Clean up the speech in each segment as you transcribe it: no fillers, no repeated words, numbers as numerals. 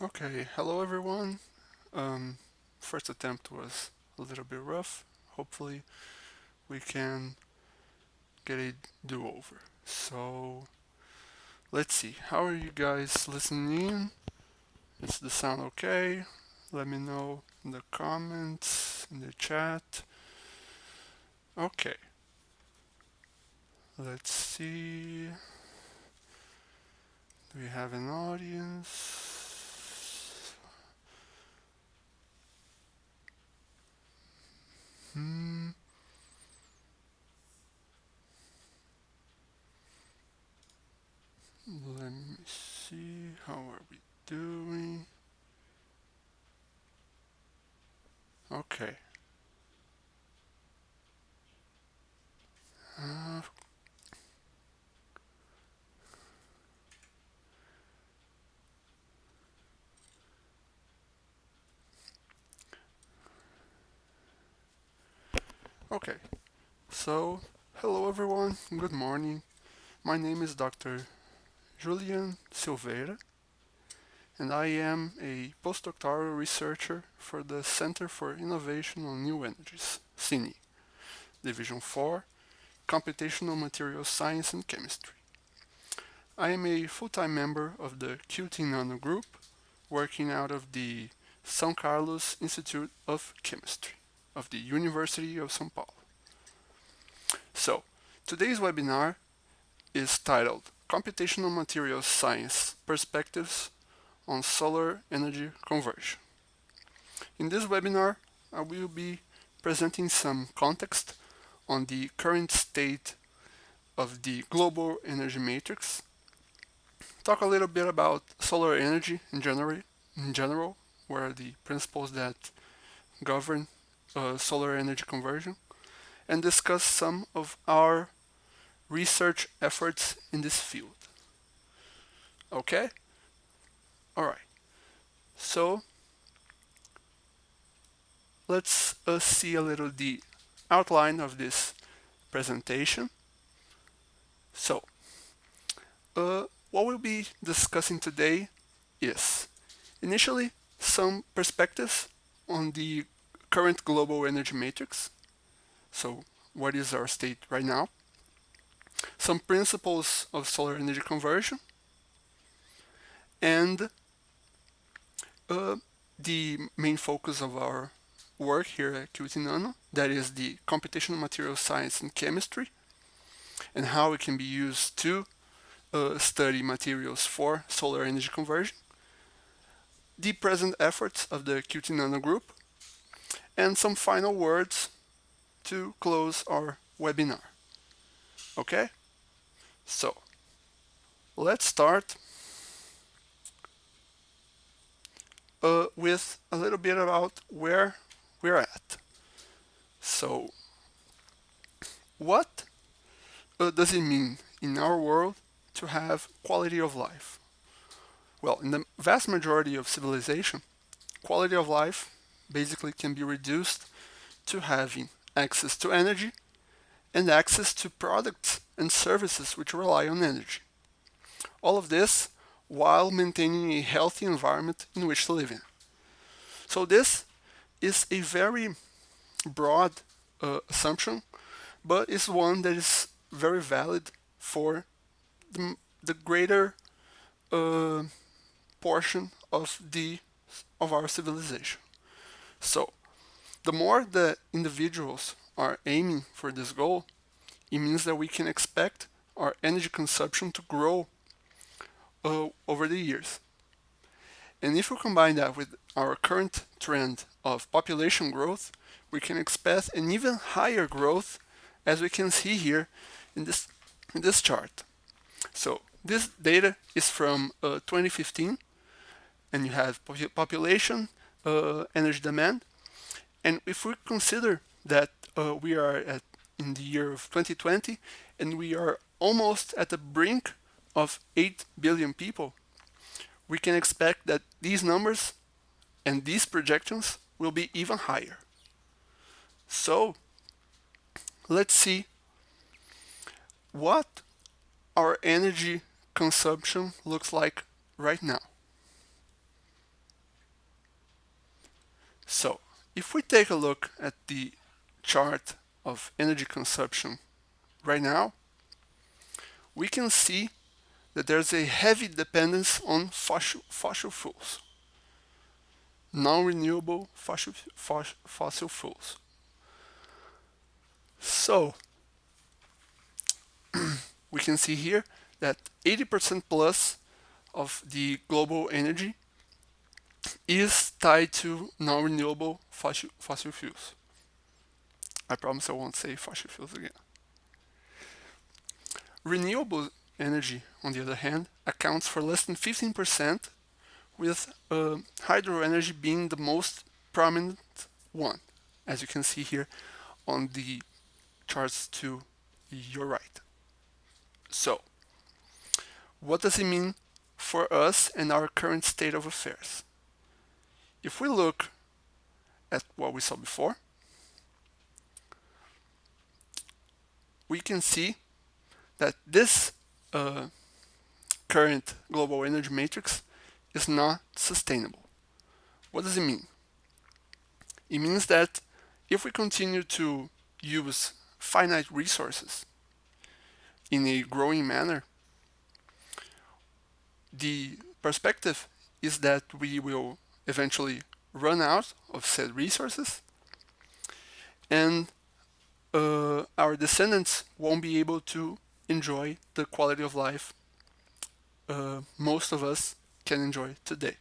Okay, hello everyone. Um, First attempt was a little bit rough. Hopefully, we can get a do-over. So, let's see. How are you guys listening in? Is the sound okay? Let me know in the comments, in the chat. Okay, let's see. Do we have an audience? Hmm. Let me see. How are we doing? Okay. Uh, okay. So, hello everyone. Good morning. My name is Dr. Julian Silveira, and I am a postdoctoral researcher for the Center for Innovation on New Energies, Cine, Division 4, Computational Materials Science and Chemistry. I am a full-time member of the QT Nano group, working out of the São Carlos Institute of Chemistry of the University of São Paulo. So, today's webinar is titled Computational Materials Science Perspectives on Solar Energy Conversion. In this webinar, I will be presenting some context on the current state of the global energy matrix, talk a little bit about solar energy in general, what are the principles that govern solar energy conversion, and discuss some of our research efforts in this field. Okay? Alright. So, let's see a little the outline of this presentation. So, what we'll be discussing today is initially some perspectives on the current global energy matrix. So, what is our state right now? Some principles of solar energy conversion, and the main focus of our work here at QT Nano, that is the computational materials science and chemistry, and how it can be used to study materials for solar energy conversion, the present efforts of the QT Nano group, and some final words to close our webinar. Okay? So, let's start with a little bit about where we're at. So, what does it mean in our world to have quality of life? Well, in the vast majority of civilization, quality of life basically can be reduced to having access to energy and access to products and services which rely on energy. All of this while maintaining a healthy environment in which to live in. So this is a very broad assumption, but it's one that is very valid for the greater portion of our civilization. So, the more that individuals are aiming for this goal, it means that we can expect our energy consumption to grow over the years. And if we combine that with our current trend of population growth, we can expect an even higher growth, as we can see here in this chart. So this data is from 2015, and you have population, energy demand, and if we consider that we are in the year of 2020, and we are almost at the brink of 8 billion people, we can expect that these numbers and these projections will be even higher. So, let's see what our energy consumption looks like right now. So, if we take a look at the chart of energy consumption right now, we can see that there's a heavy dependence on fossil fuels, non-renewable fossil fuels. So, we can see here that 80% plus of the global energy is tied to non-renewable fossil fuels. I promise I won't say fossil fuels again. Renewable energy, on the other hand, accounts for less than 15%, with hydro energy being the most prominent one, as you can see here on the charts to your right. So, what does it mean for us and our current state of affairs? If we look at what we saw before, we can see that this current global energy matrix is not sustainable. What does it mean? It means that if we continue to use finite resources in a growing manner, the perspective is that we will eventually run out of said resources, and our descendants won't be able to enjoy the quality of life most of us can enjoy today.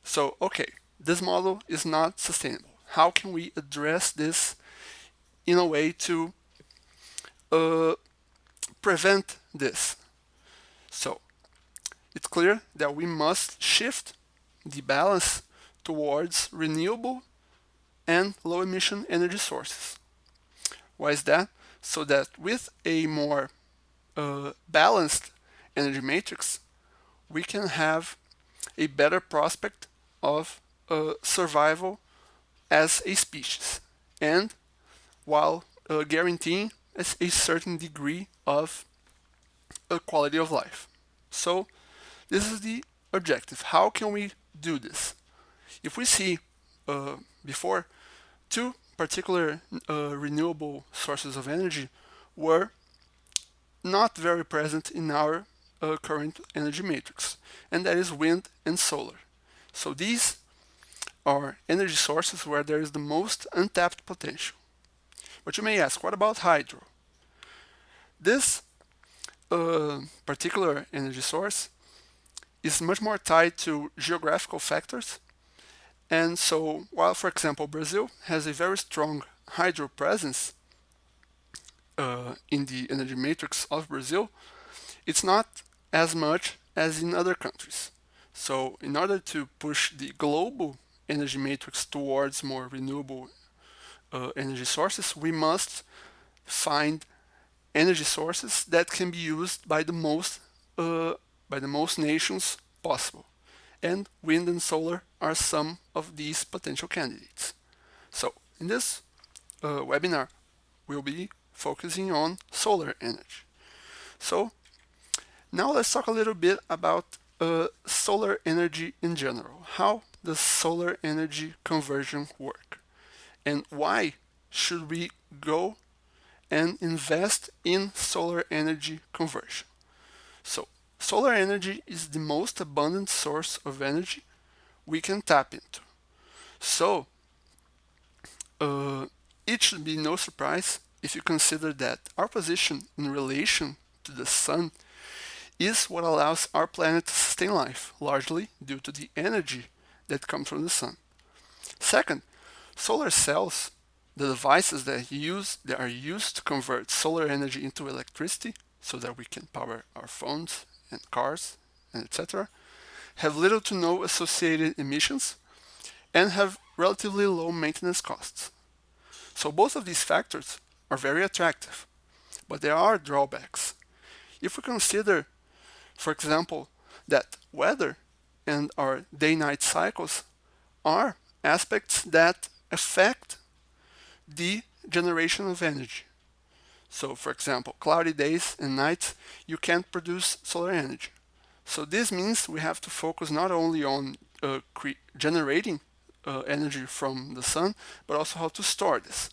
So, okay, this model is not sustainable. How can we address this in a way to prevent this? So, it's clear that we must shift the balance towards renewable and low emission energy sources. Why is that? So that with a more balanced energy matrix, we can have a better prospect of survival as a species, and while guaranteeing a certain degree of quality of life. So this is the objective. How can we do this? If we see before, two particular renewable sources of energy were not very present in our current energy matrix, and that is wind and solar. So these are energy sources where there is the most untapped potential. But you may ask, what about hydro? This particular energy source is much more tied to geographical factors. And so, while, for example, Brazil has a very strong hydro presence in the energy matrix of Brazil, it's not as much as in other countries. So, in order to push the global energy matrix towards more renewable energy sources, we must find energy sources that can be used by the most nations possible. And wind and solar are some of these potential candidates. So, in this webinar, we'll be focusing on solar energy. So, now let's talk a little bit about solar energy in general. How does solar energy conversion work? And why should we go and invest in solar energy conversion? So, solar energy is the most abundant source of energy we can tap into. So, it should be no surprise if you consider that our position in relation to the sun is what allows our planet to sustain life, largely due to the energy that comes from the sun. Second, solar cells, the devices that are used to convert solar energy into electricity so that we can power our phones and cars and etc., have little to no associated emissions and have relatively low maintenance costs. So both of these factors are very attractive, but there are drawbacks. If we consider, for example, that weather and our day-night cycles are aspects that affect the generation of energy. So, for example, cloudy days and nights, you can't produce solar energy. So this means we have to focus not only on generating energy from the sun, but also how to store this.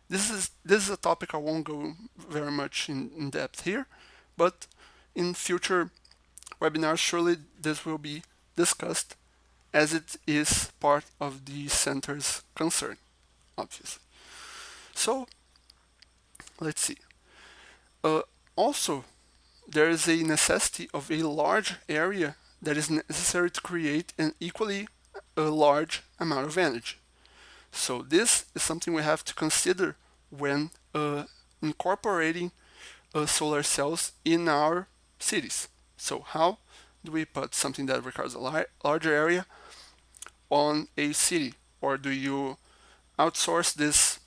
This is a topic I won't go very much in depth here, but in future webinars surely this will be discussed, as it is part of the center's concern, obviously. So let's see. Also, there is a necessity of a large area that is necessary to create an equally large amount of energy. So this is something we have to consider when incorporating solar cells in our cities. So how do we put something that requires a larger area on a city, or do you outsource this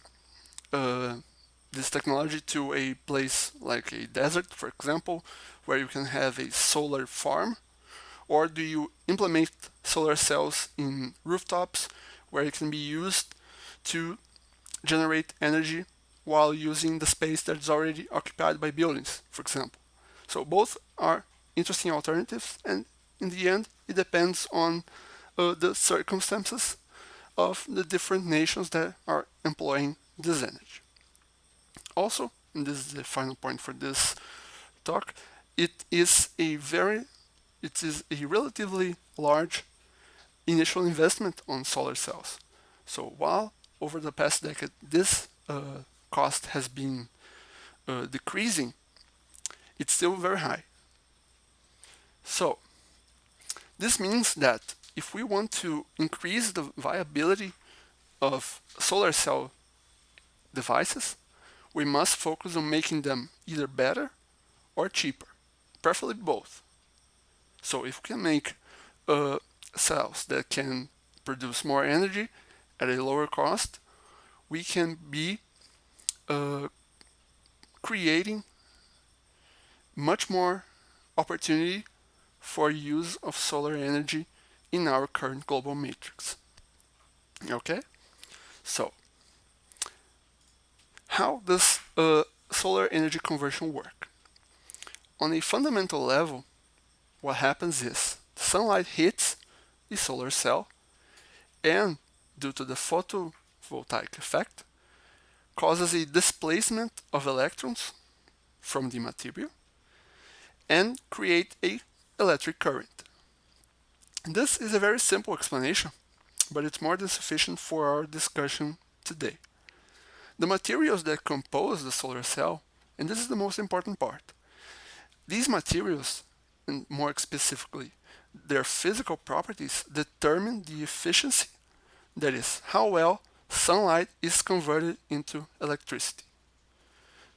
technology to a place like a desert, for example, where you can have a solar farm? Or do you implement solar cells in rooftops where it can be used to generate energy while using the space that is already occupied by buildings, for example? So both are interesting alternatives, and in the end, it depends on the circumstances of the different nations that are employing this energy. Also, and this is the final point for this talk, it is a relatively large initial investment on solar cells. So while over the past decade this cost has been decreasing, it's still very high. So this means that if we want to increase the viability of solar cell devices, we must focus on making them either better or cheaper, preferably both. So if we can make cells that can produce more energy at a lower cost, we can be creating much more opportunity for use of solar energy in our current global matrix. Okay? So, how does solar energy conversion work? On a fundamental level, what happens is the sunlight hits the solar cell, and due to the photovoltaic effect, causes a displacement of electrons from the material and create a electric current. This is a very simple explanation, but it's more than sufficient for our discussion today. The materials that compose the solar cell, and this is the most important part, these materials, and more specifically their physical properties, determine the efficiency, that is, how well sunlight is converted into electricity.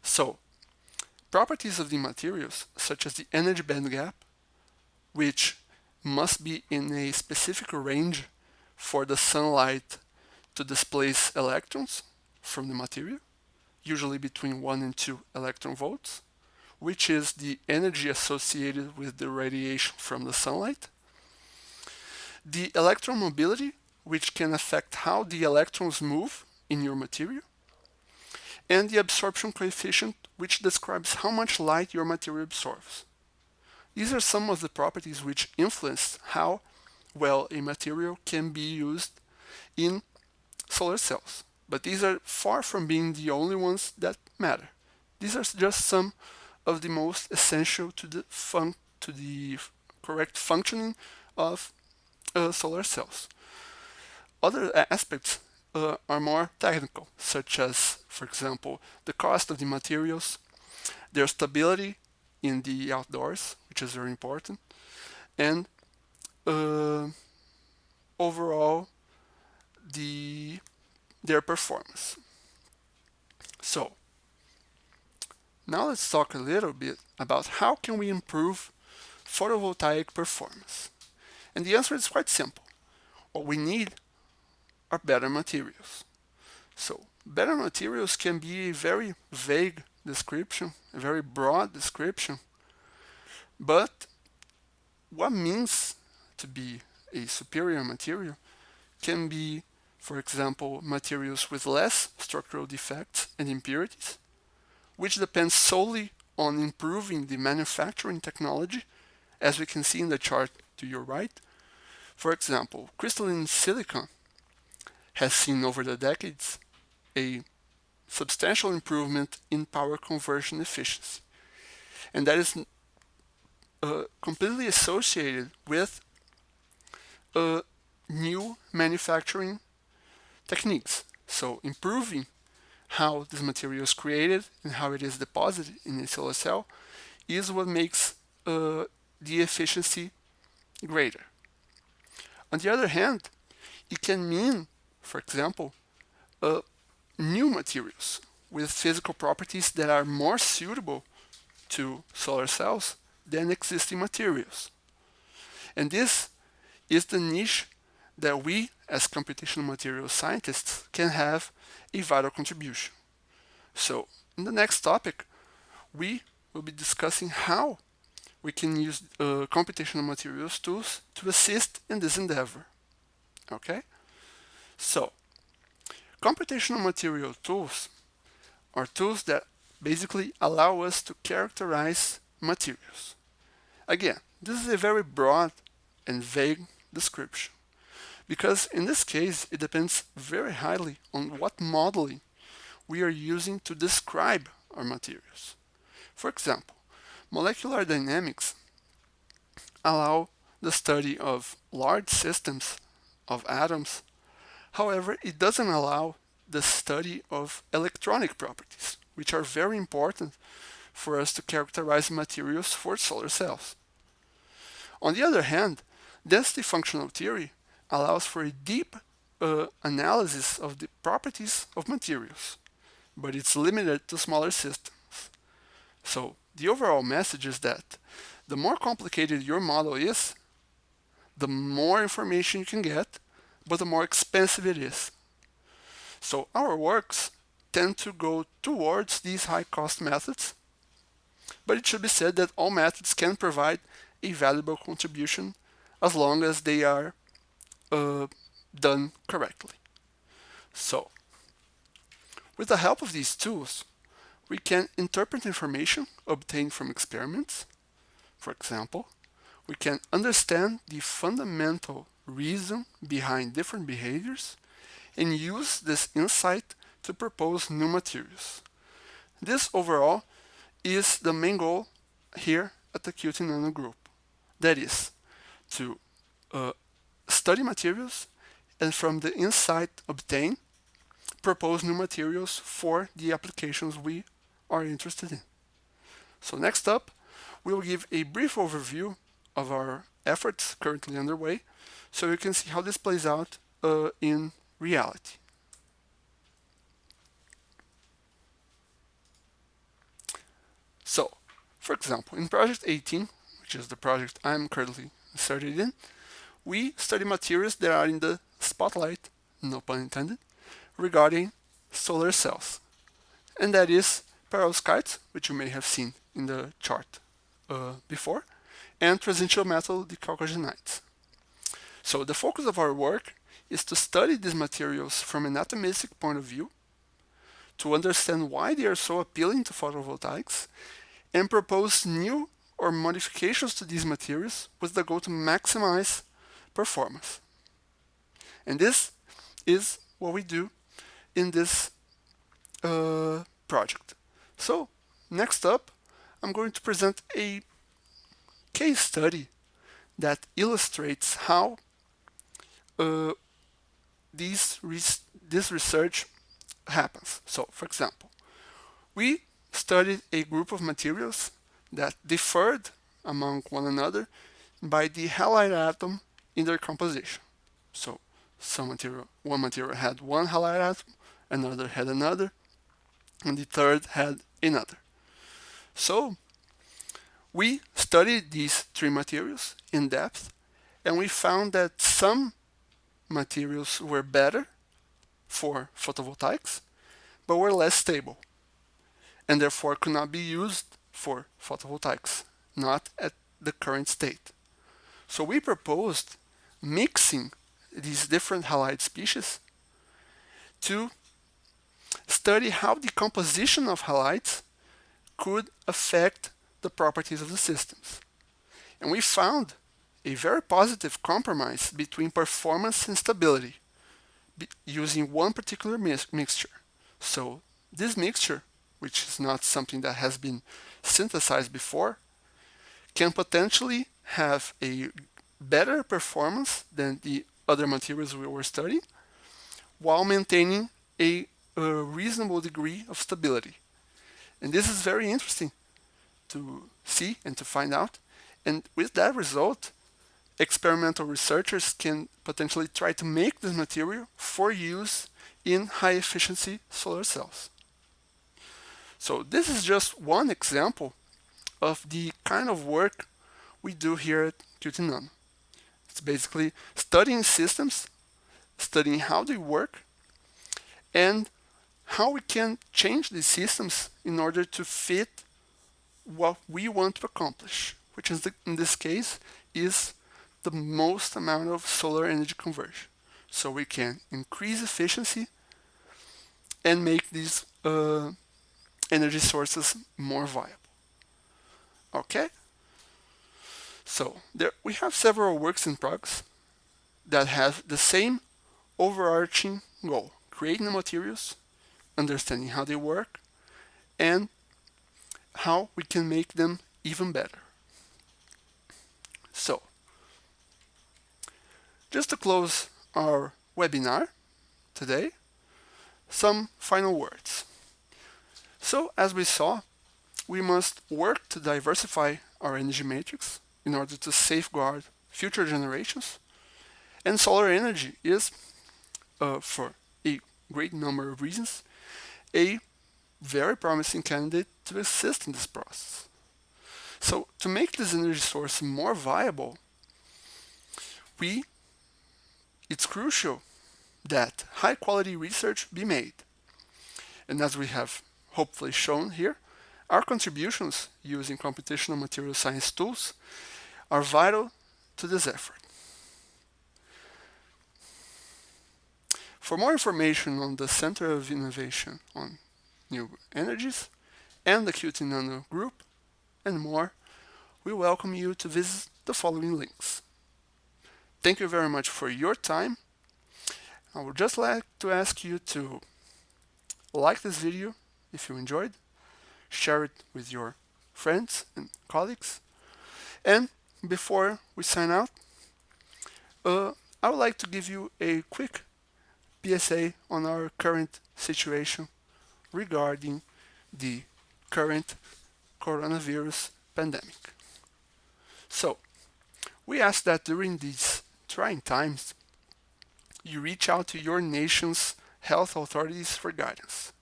So, properties of the materials, such as the energy band gap, which must be in a specific range for the sunlight to displace electrons from the material, usually between 1 and 2 electron volts, which is the energy associated with the radiation from the sunlight. The electron mobility, which can affect how the electrons move in your material. And the absorption coefficient, which describes how much light your material absorbs. These are some of the properties which influence how well a material can be used in solar cells. But these are far from being the only ones that matter. These are just some of the most essential to the correct functioning of solar cells. Other aspects are more technical, such as, for example, the cost of the materials, their stability in the outdoors, which is very important, and overall their performance. So, now let's talk a little bit about how can we improve photovoltaic performance. And the answer is quite simple. What we need are better materials. So, better materials can be a very vague description, a very broad description, but what means to be a superior material can be, for example, materials with less structural defects and impurities, which depends solely on improving the manufacturing technology, as we can see in the chart to your right. For example, crystalline silicon has seen over the decades a substantial improvement in power conversion efficiency. And that is completely associated with new manufacturing techniques. So improving how this material is created and how it is deposited in a solar cell is what makes the efficiency greater. On the other hand, it can mean, for example, new materials with physical properties that are more suitable to solar cells than existing materials. And this is the niche that we, as computational materials scientists, can have a vital contribution. So, in the next topic, we will be discussing how we can use computational materials tools to assist in this endeavor. Okay? So, computational material tools are tools that basically allow us to characterize materials. Again, this is a very broad and vague description, because in this case it depends very highly on what modeling we are using to describe our materials. For example, molecular dynamics allow the study of large systems of atoms. However, it doesn't allow the study of electronic properties, which are very important for us to characterize materials for solar cells. On the other hand, density functional theory allows for a deep analysis of the properties of materials, but it's limited to smaller systems. So the overall message is that the more complicated your model is, the more information you can get, but the more expensive it is. So our works tend to go towards these high-cost methods, but it should be said that all methods can provide a valuable contribution as long as they are done correctly. So, with the help of these tools, we can interpret information obtained from experiments. For example, we can understand the fundamental reason behind different behaviors and use this insight to propose new materials. This overall is the main goal here at the Qt Nano Group. That is, to study materials and from the insight obtained, propose new materials for the applications we are interested in. So next up, we will give a brief overview of our efforts currently underway, so you can see how this plays out in reality. So, for example, in Project 18, which is the project I'm currently inserted in, we study materials that are in the spotlight, no pun intended, regarding solar cells. And that is perovskites, which you may have seen in the chart before, and transitional metal calcogenetos. So the focus of our work is to study these materials from an atomistic point of view, to understand why they are so appealing to photovoltaics, and propose new or modifications to these materials with the goal to maximize performance. And this is what we do in this project. So, next up, I'm going to present a case study that illustrates how this research happens. So, for example, we studied a group of materials that differed among one another by the halide atom in their composition. So, one material had one halide atom, another had another, and the third had another. So, we studied these three materials in depth, and we found that some materials were better for photovoltaics, but were less stable, and therefore could not be used for photovoltaics, not at the current state. So we proposed mixing these different halide species to study how the composition of halides could affect the properties of the systems. And we found a very positive compromise between performance and stability, using one particular mixture. So this mixture, which is not something that has been synthesized before, can potentially have a better performance than the other materials we were studying, while maintaining a reasonable degree of stability. And this is very interesting to see and to find out. And with that result, experimental researchers can potentially try to make this material for use in high efficiency solar cells. So this is just one example of the kind of work we do here at Qt Nano. It's basically studying systems, studying how they work, and how we can change these systems in order to fit what we want to accomplish, which is in this case is the most amount of solar energy conversion. So we can increase efficiency and make these energy sources more viable. Okay? So there we have several works in progress that have the same overarching goal: creating the materials, understanding how they work, and how we can make them even better. So, just to close our webinar today, some final words. So, as we saw, we must work to diversify our energy matrix in order to safeguard future generations. And solar energy is, for a great number of reasons, a very promising candidate to assist in this process. So to make this energy source more viable, it's crucial that high quality research be made. And as we have hopefully shown here, our contributions using computational material science tools are vital to this effort. For more information on the Center of Innovation on New Energies and the Qt Nano group and more, we welcome you to visit the following links. Thank you very much for your time. I would just like to ask you to like this video if you enjoyed, share it with your friends and colleagues, and before we sign out, I would like to give you a quick PSA on our current situation regarding the current coronavirus pandemic. So, we ask that during these trying times, you reach out to your nation's health authorities for guidance.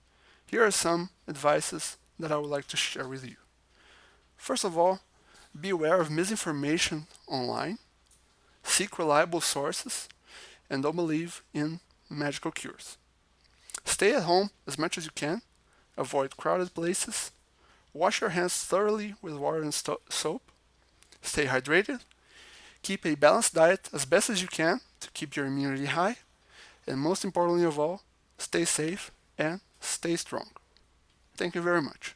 Here are some advices that I would like to share with you. First of all, be aware of misinformation online, seek reliable sources, and don't believe in magical cures. Stay at home as much as you can, avoid crowded places, wash your hands thoroughly with water and soap, stay hydrated, keep a balanced diet as best as you can to keep your immunity high, and most importantly of all, stay safe and stay strong. Thank you very much.